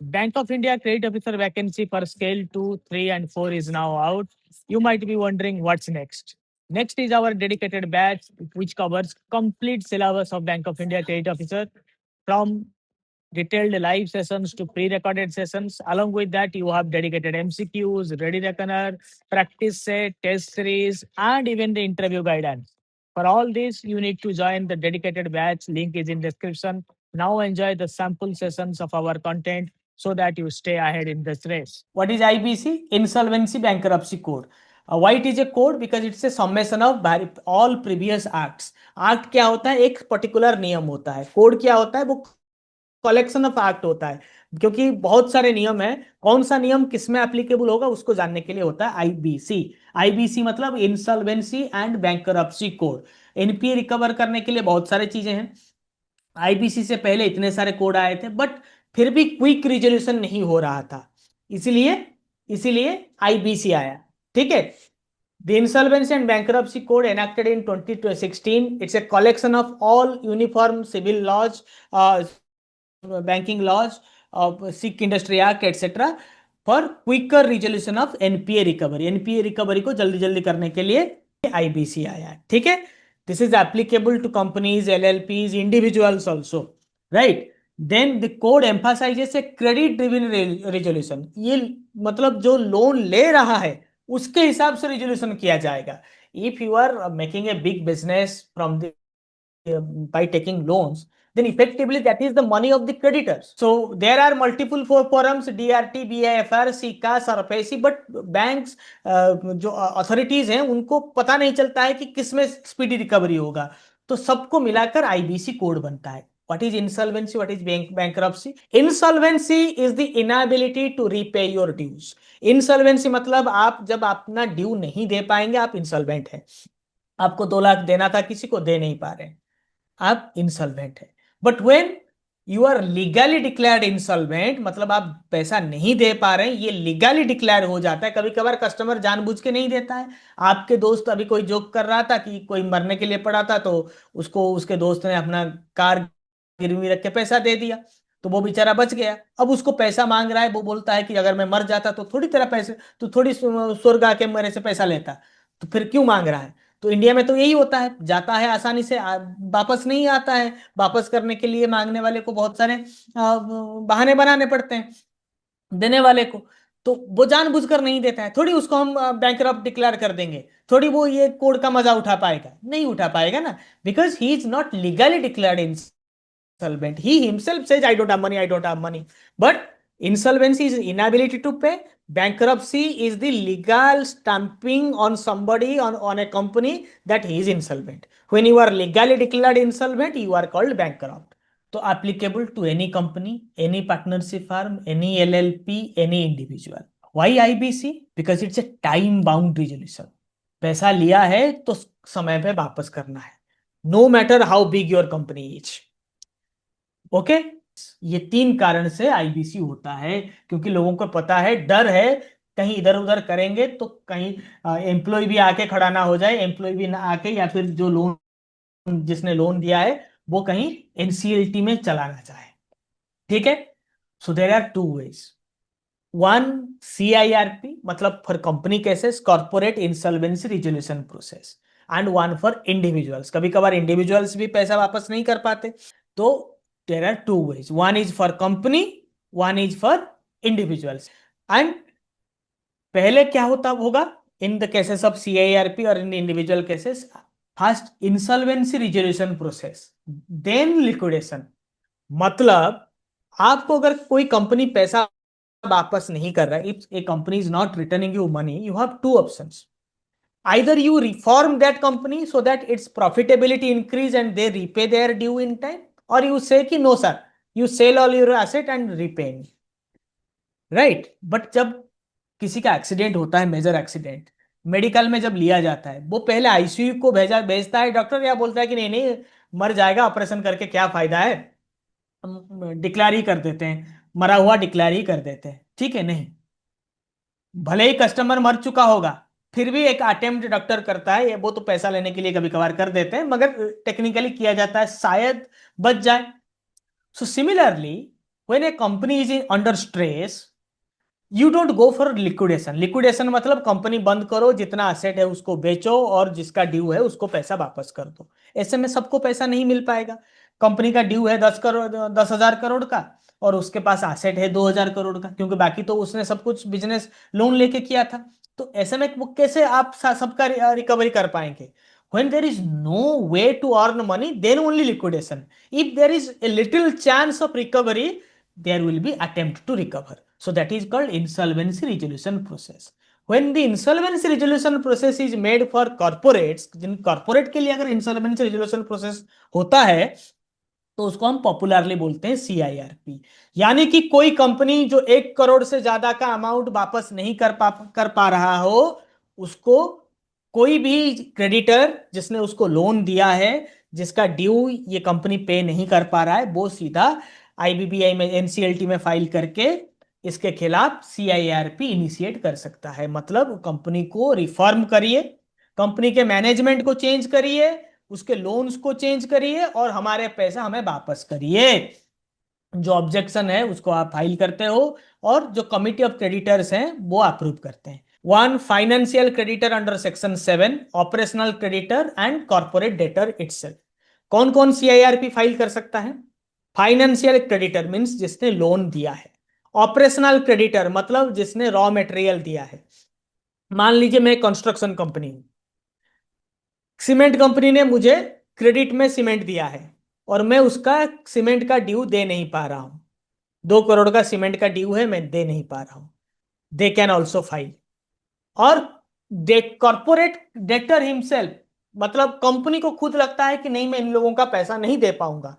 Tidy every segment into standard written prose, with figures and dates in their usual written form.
Bank of India credit officer vacancy for scale 2, 3, and 4 is now out. You might be wondering what's next. Next is our dedicated batch, which covers complete syllabus of Bank of India credit officer from detailed live sessions to pre-recorded sessions. Along with that, you have dedicated MCQs, ready reckoner, practice set, test series, and even the interview guidance. For all this, you need to join the dedicated batch. Link is in description. Now enjoy the sample sessions of our content so that you stay ahead in this race. What is IBC? Insolvency Bankruptcy Code. Why it is a code? Because it's a summation of all previous acts. Act क्या होता है? एक particular नियम होता है. Code क्या होता है? वो कलेक्शन ऑफ एक्ट होता है, क्योंकि बहुत सारे नियम है. कौन सा नियम किस में एप्लीकेबल होगा उसको जानने के लिए होता है आईबीसी. आईबीसी मतलब insolvency and bankruptcy code. NPA recover करने के लिए बहुत सारे चीजें हैं. आईबीसी से पहले इतने सारे कोड आए थे, बट फिर भी क्विक रिजोल्यूशन नहीं हो रहा था, इसलिए इसलिए आईबीसी आया. ठीक है. The Insolvency and Bankruptcy Code enacted in 2016. It's a collection of all uniform civil laws, banking laws, Sikh Industry Act, etc. for quicker resolution of NPA recovery. NPA recovery को जल्दी जल्दी करने के लिए IBC आया है. ठीक है. This is applicable to companies, LLPs, individuals also, right? Then the code emphasizes a credit driven resolution. ये मतलब जो लोन ले रहा है उसके हिसाब से रिजोल्यूशन किया जाएगा. If you are making a big business from the by taking loans, then effectively that is the money of the creditors. So there are multiple forums, DRT, BIFR, SICA, SARFAESI, but banks जो authorities हैं उनको पता नहीं चलता है कि किसमें speedy recovery होगा, तो सबको मिलाकर आईबीसी कोड बनता है. What is insolvency? What is bankruptcy? Insolvency is the inability to repay your dues. Insolvency मतलब आप जब अपना ड्यू नहीं दे पाएंगे, आप इंसॉल्वेंट हैं. आपको 2 लाख देना था, किसी को दे नहीं पा रहे, आप इंसॉल्वेंट है. But when you are legally declared insolvent, मतलब आप पैसा नहीं दे पा रहे हैं, ये लीगली डिक्लेयर हो जाता है. कभी कभार कस्टमर जानबूझ के नहीं देता है. आपके दोस्त अभी कोई जोक कर रहा था कि कोई मरने के लिए पड़ा था, तो उसको उसके दोस्त ने अपना कार गिरवी रख के पैसा दे दिया, तो वो बेचारा बच गया. अब उसको पैसा मांग रहा है, वो बोलता है कि अगर मैं मर जाता तो थोड़ी तेरा पैसे, तो थोड़ी स्वर्ग आके मेरे से पैसा लेता, तो फिर क्यों मांग रहा है. तो इंडिया में तो यही होता है, जाता है आसानी से, वापस नहीं आता है. वापस करने के लिए मांगने वाले को बहुत सारे बहाने बनाने पड़ते हैं देने वाले को. तो वो जानबूझकर नहीं देता है. थोड़ी उसको हम बैंकरप्ट डिक्लेयर कर देंगे, थोड़ी वो ये कोड का मजा उठा पाएगा, नहीं उठा पाएगा ना, because he is not legally declared insolvent. He himself says, I don't have money, I don't have money. But insolvency is inability to pay. Bankruptcy is the legal stamping on somebody, on a company, that he is insolvent. When you are legally declared insolvent, you are called bankrupt. So applicable to any company, any partnership firm, any LLP, any individual. Why IBC? Because it's a time bound resolution. पैसा लिया है तो समय पे वापस करना है, no matter how big your company is. Okay. ये 3 कारण से आईबीसी होता है, क्योंकि लोगों को पता है, डर है कहीं इधर उधर करेंगे तो कहीं एम्प्लॉय भी आके खड़ा ना हो जाए, एम्प्लॉय भी ना आके, या फिर जो लोन जिसने लोन दिया है वो कहीं एनसीएलटी में चला ना जाए. ठीक है. So there are 2 ways. One, CIRP मतलब for company cases, corporate insolvency resolution process, and one for individuals. कभी कभार इंडिविजुअल्स भी पैसा वापस नहीं कर पाते, तो there are 2 ways. One is for company, one is for individuals. And पहले क्या होता होगा in the cases of CIRP or in individual cases? First insolvency resolution process, then liquidation. मतलब आपको अगर कोई कंपनी पैसा वापस नहीं कर रहा है, if a company is not returning you money, you have 2 options. Either you reform that company so that its profitability increase and they repay their due in time, or you say कि no sir, you sell all your asset and repay me. Right? But जब किसी का accident होता है, major accident, medical में जब लिया जाता है, वो पहले आईसीयू को भेजता है डॉक्टर, या बोलता है कि नहीं नहीं मर जाएगा, ऑपरेशन करके क्या फायदा है, डिक्लेयर ही कर देते हैं, मरा हुआ डिक्लेयर ही कर देते हैं. ठीक है. नहीं, भले ही कस्टमर मर चुका होगा, फिर भी एक अटेम्प्ट डॉक्टर करता है. वो तो पैसा लेने के लिए कभी कभार कर देते हैं, मगर टेक्निकली किया जाता है, शायद बच जाए. So similarly when A company is under stress, you don't go for liquidation. Liquidation मतलब कंपनी बंद करो, जितना एसेट है उसको बेचो और जिसका ड्यू है उसको पैसा वापस कर दो। ऐसे में सबको पैसा नहीं मिल पाएगा। कंपनी का ड्यू है 10 करोड़, 10,000 करोड़ का, और उसके पास एसेट है 2,000 करोड़ का, क्योंकि बाकी तो उसने सब कुछ बिजनेस लोन लेके किया था। तो ऐसे में वो कैसे आप सबका रिकवरी कर पाएंगे? when there is no way to earn money, then only liquidation. If there is a little chance of recovery, there will be attempt to recover. So that is called insolvency resolution process. When the insolvency resolution process is made for corporates, Jin corporate के लिए अगर insolvency resolution process होता है तो उसको हम popularly बोलते हैं CIRP। यानी कि कोई कंपनी जो 1 करोड़ से ज्यादा का अमाउंट वापस नहीं कर पा रहा हो, उसको कोई भी क्रेडिटर जिसने उसको लोन दिया है, जिसका ड्यू ये कंपनी पे नहीं कर पा रहा है, वो सीधा IBPI में, NCLT में फाइल करके इसके खिलाफ CIRP इनिशिएट कर सकता है। मतलब कंपनी को रिफॉर्म करिए, कंपनी के मैनेजमेंट को चेंज करिए, उसके लोन्स को चेंज करिए और हमारे पैसा हमें वापस करिए। जो ऑब्जेक्शन है उसको आप फाइल करते हो और जो कमिटी ऑफ क्रेडिटर्स हैं वो अप्रूव करते हैं। One, financial creditor under section 7, operational creditor and corporate debtor itself. कौन कौन CIRP फाइल कर सकता है? फाइनेंशियल क्रेडिटर मीन्स जिसने लोन दिया है। ऑपरेशनल क्रेडिटर मतलब जिसने रॉ मटेरियल दिया है। मान लीजिए मैं कंस्ट्रक्शन कंपनी हूं, सीमेंट कंपनी ने मुझे क्रेडिट में सीमेंट दिया है और मैं उसका सीमेंट का ड्यू दे नहीं पा रहा हूं। 2 करोड़ का सीमेंट का ड्यू है, मैं दे नहीं पा रहा हूं। They can also file. और कॉर्पोरेट डेटर हिमसेल्फ, मतलब कंपनी को खुद लगता है कि नहीं मैं इन लोगों का पैसा नहीं दे पाऊंगा,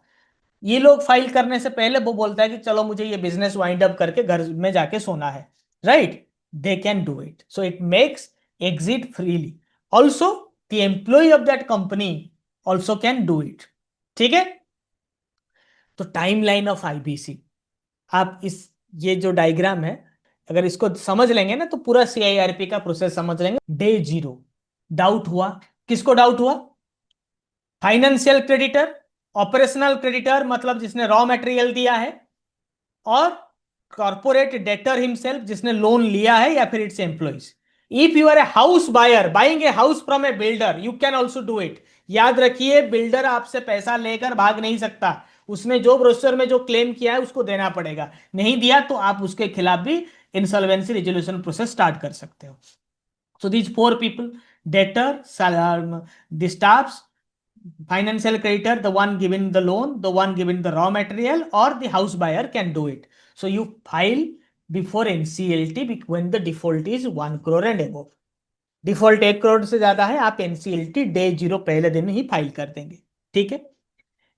ये लोग फाइल करने से पहले वो बोलता है कि चलो मुझे ये बिजनेस वाइंड अप करके घर में जाके सोना है, right? They can do it, so it makes exit freely. Also the employee of that company also can do it. ठीक है? तो टाइमलाइन ऑफ IBC, आप इस ये जो डायग्राम है अगर इसको समझ लेंगे ना तो पूरा CIRP का प्रोसेस समझ लेंगे। डे 0 डाउट हुआ, किसको डाउट हुआ? फाइनेंशियल क्रेडिटर, ऑपरेशनल क्रेडिटर मतलब जिसने रॉ मटेरियल दिया है, और कॉर्पोरेट डेटर हिमसेल्फ जिसने लोन लिया है या फिर it's employees. If you are a house buyer buying a house from a builder, you can also do it. याद रखिए, बिल्डर आपसे पैसा लेकर भाग नहीं सकता, उसने जो ब्रोशर में जो क्लेम किया है उसको देना पड़ेगा। नहीं दिया तो आप उसके खिलाफ भी इंसॉल्वेंसी रिजोल्यूशन प्रोसेस स्टार्ट कर सकते हो। So these four people, debtor, the staffs, financial creditor, the one giving the loan, the one giving the raw material, or the house buyer can do it. So you file before NCLT when the default is 1 crore and above. Default 1 crore से ज्यादा है, आप NCLT day 0 पहले दिन ही file कर देंगे। ठीक है?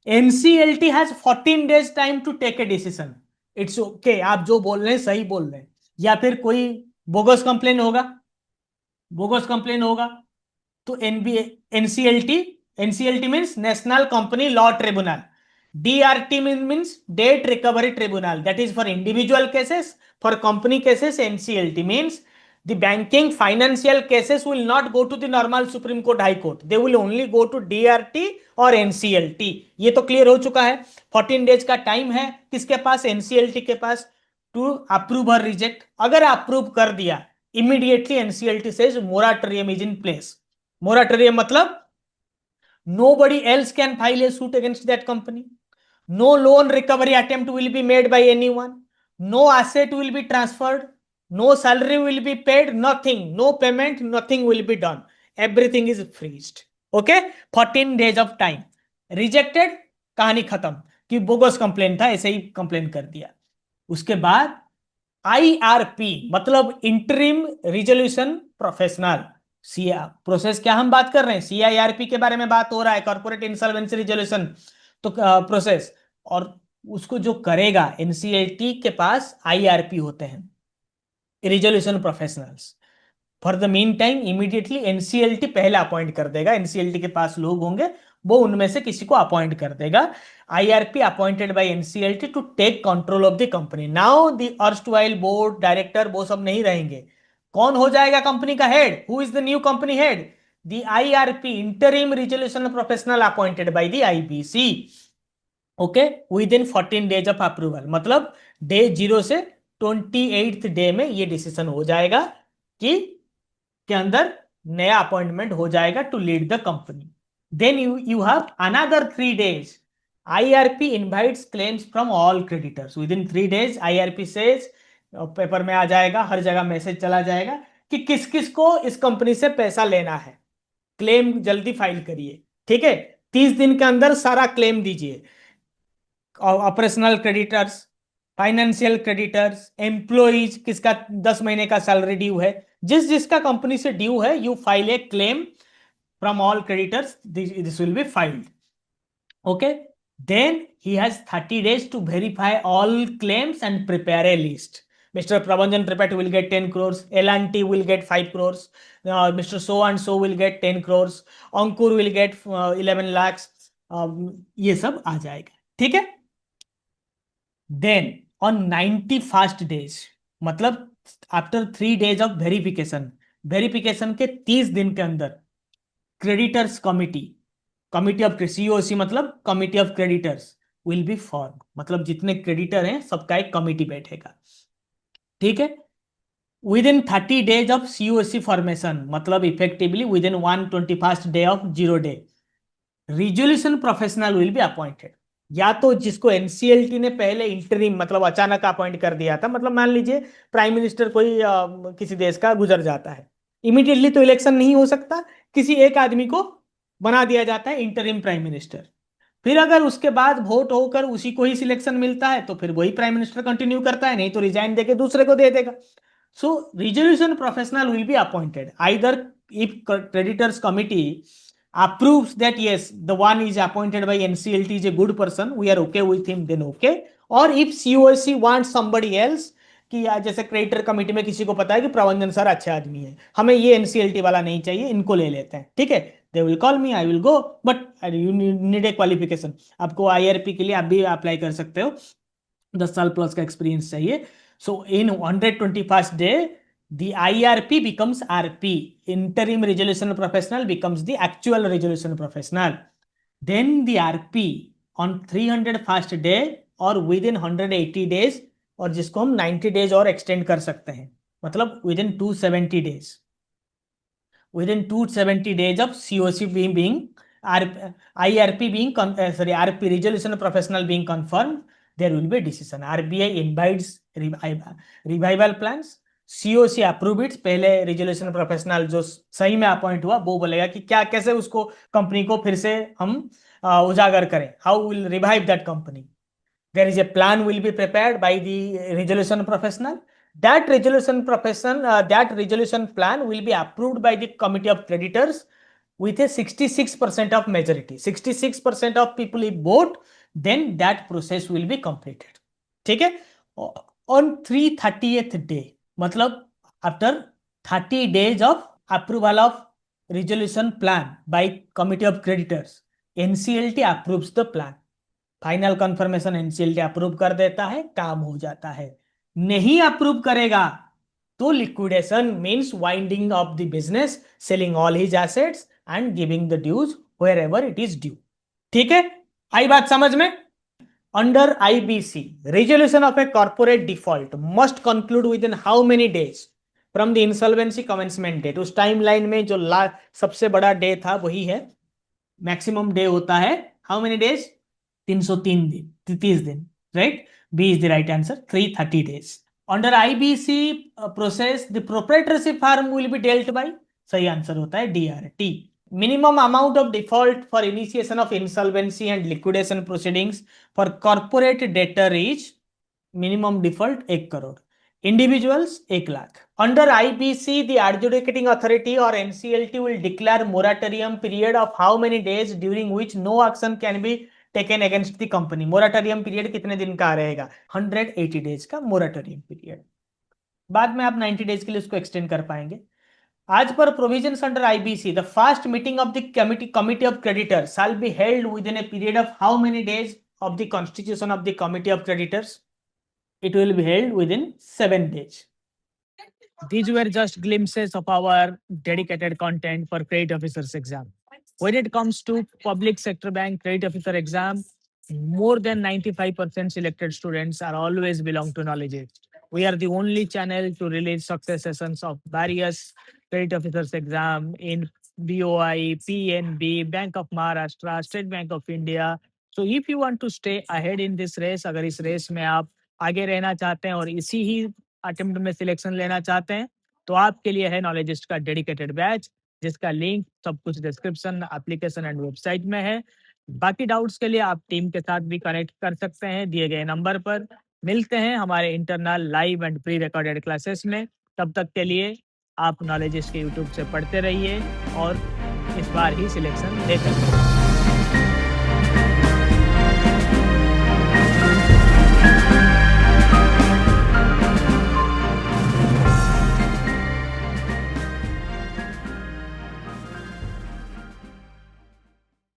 NCLT has 14 days time to take a decision. It's okay, आप जो बोल रहे हैं सही बोल रहे हैं, या फिर कोई बोगस कंप्लेन होगा, बोगस कंप्लेन होगा तो NCLT, NCLT means national company law tribunal, DRT means that recovery tribunal, that is for individual cases. For company cases NCLT means the banking financial cases will not go to the normal Supreme Court High Court, they will only go to DRT और NCLT। ये तो clear हो चुका है। 14 days का time है किसके पास? NCLT के पास, टू अप्रूव और रिजेक्ट। अगर अप्रूव कर दिया, immediately NCLT says moratorium is in place। moratorium मतलब nobody else can file a suit against that company, no loan recovery attempt will be made by anyone, no asset will be transferred, no salary will be paid, nothing, no payment, nothing will be done, everything is freezed। okay, 14 days of time। rejected, कहानी खत्म, कि bogus complain था, ऐसे ही complain कर दिया। उसके बाद IRP मतलब इंटरिम रिजोल्यूशन प्रोफेशनल प्रोसेस। क्या हम बात कर रहे हैं? CIRP के बारे में बात हो रहा है, कॉर्पोरेट इंसॉल्वेंसी रिजोल्यूशन तो प्रोसेस। और उसको जो करेगा, NCLT के पास IRP होते हैं, resolution professionals. For the mean time immediately NCLT पहले अपॉइंट कर देगा, NCLT के पास लोग होंगे, वो उनमें से किसी को अपॉइंट कर देगा। IRP appointed by NCLT to take control of the company. Now the erstwhile board director वो सब नहीं रहेंगे। कौन हो जाएगा कंपनी का head? Who is the new company head? The IRP, interim resolution professional appointed by the IBC। Okay, within 14 days of approval, मतलब day 0 से 28th डे में ये डिसीजन हो जाएगा कि के अंदर नया अपॉइंटमेंट हो जाएगा to lead the company. Then you have another 3 days. IRP invites claims from all creditors. Within 3 days IRP says, paper में आ जाएगा, हर जगह मैसेज चला जाएगा कि किस किस को इस कंपनी से पैसा लेना है, क्लेम जल्दी फाइल करिए. ठीक है, 30 दिन के अंदर सारा क्लेम दीजिए. Operational creditors, financial creditors, employees किसका 10 महीने का सैलरी ड्यू है, जिस जिसका कंपनी से ड्यू है, you file a claim from all creditors. This will be filed. Okay, then he has 30 days to verify all claims and prepare a list. Mr. Prabhanjan Tripathi will get 10 crores, L&T will get 5 crores, Mr. So and so will get 10 crores, Ankur will get 11 lakhs. ये सब आ जाएगा. ठीक है. Then on 91st days, मतलब after 3 days of verification के 30 दिन के अंदर क्रेडिटर्स कमिटी ऑफ COC मतलब committee of creditors will be form, मतलब जितने क्रेडिटर हैं सबका एक कमिटी बैठेगा. ठीक है, within 30 days of COC formation, मतलब effectively within 121st day of 0 day, resolution professional will be appointed. या तो जिसको NCLT ने पहले इंटरिम मतलब अचानक अपॉइंट कर दिया था, मतलब मान लीजिए प्राइम मिनिस्टर कोई किसी देश का गुजर जाता है, इमीडिएटली तो इलेक्शन नहीं हो सकता, किसी एक आदमी को बना दिया जाता है इंटरिम प्राइम मिनिस्टर. फिर अगर उसके बाद वोट होकर उसी को ही सिलेक्शन मिलता है तो फिर वही प्राइम मिनिस्टर कंटिन्यू करता है, नहीं तो रिजाइन देके दूसरे को दे देगा. So resolution professional will be appointed either if creditors committee approves that yes, the one is appointed by NCLT is a good person, we are okay with him, then okay. or if COC wants somebody else, कि जैसे creditor committee में किसी को पता है कि प्रबंधन sir अच्छे आदमी है, हमें ये NCLT वाला नहीं चाहिए, इनको ले लेते हैं. ठीक है, they will call me, I will go, but you need a qualification. आपको IRP के लिए आप भी अप्लाई कर सकते हो, 10 साल प्लस का एक्सपीरियंस चाहिए. सो इन 121st day the IRP becomes RP, interim resolution professional becomes the actual resolution professional. Then the RP on 301st day or within 180 days, और जिसको हम 90 days और एक्सटेंड कर सकते हैं, मतलब within 270 days, within 270 days of COC being IRP being RP resolution professional being confirmed, there will be a decision. RBI invites revival plans, COC approve it. पहले resolution professional जो सही में अपॉइंट हुआ वो बोलेगा कि क्या कैसे उसको कंपनी को फिर से हम उजागर करें, how will revive that company. There is a plan will be prepared by the resolution professional. That resolution plan will be approved by the committee of creditors with a 66% of majority. 66% of people if vote, then that process will be completed. ठीक है, on 330th day, मतलब after 30 days of approval of resolution plan by committee of creditors, NCLT approves the plan. Final confirmation NCLT approve कर देता है, काम हो जाता है. नहीं अप्रूव करेगा तो liquidation means winding off the business, selling all his assets and giving the dues wherever it is due. ठीक है, आई बात समझ में. Under IBC, resolution of a corporate default must conclude within how many days from the insolvency commencement date. उस timeline में जो सबसे बड़ा डे था वही है, मैक्सिमम डे होता है हाउ मेनी डेज, 303 दिन, 30 दिन, right. B is the right answer, 330 days. Under IBC process, the proprietorship firm will be dealt by, सही आंसर होता है DRT. Minimum amount of default for initiation of insolvency and liquidation proceedings for corporate debtor is minimum default 1 crore. Individuals 1 lakh. Under IBC, the adjudicating authority or NCLT will declare moratorium period of how many days during which no action can be taken against the company. Moratorium period कितने दिन का रहेगा, 180 days का moratorium period. बाद में आप 90 days के लिए उसको एक्सटेंड कर पाएंगे. As per provisions under IBC, the first meeting of the committee of creditors shall be held within a period of how many days of the constitution of the committee of creditors? It will be held within 7 days. These were just glimpses of our dedicated content for credit officers exam. When it comes to public sector bank credit officer exam, more than 95% selected students are always belong to Knowledge Edge. We are the only channel to release success sessions of various credit officers exam in BOI, PNB, Bank of Maharashtra, State Bank of India. So if you want to stay ahead in this race, अगर इस race में आप आगे रहना चाहते हैं और इसी ही अटेम्प्ट में सिलेक्शन लेना चाहते हैं, तो आपके लिए है नॉलेजिस्ट का डेडिकेटेड बैच, जिसका लिंक सब कुछ डिस्क्रिप्शन, एप्लीकेशन एंड वेबसाइट में है। बाकी डाउट्स के लिए आप टीम के साथ भी कनेक्ट कर सकते हैं दिए गए नंबर पर। मिलते हैं हमारे internal live and pre recorded classes में। तब तक के लिए आप नॉलेजिस्ट के यूट्यूब से पढ़ते रहिए और इस बार ही सिलेक्शन लेते रहिए।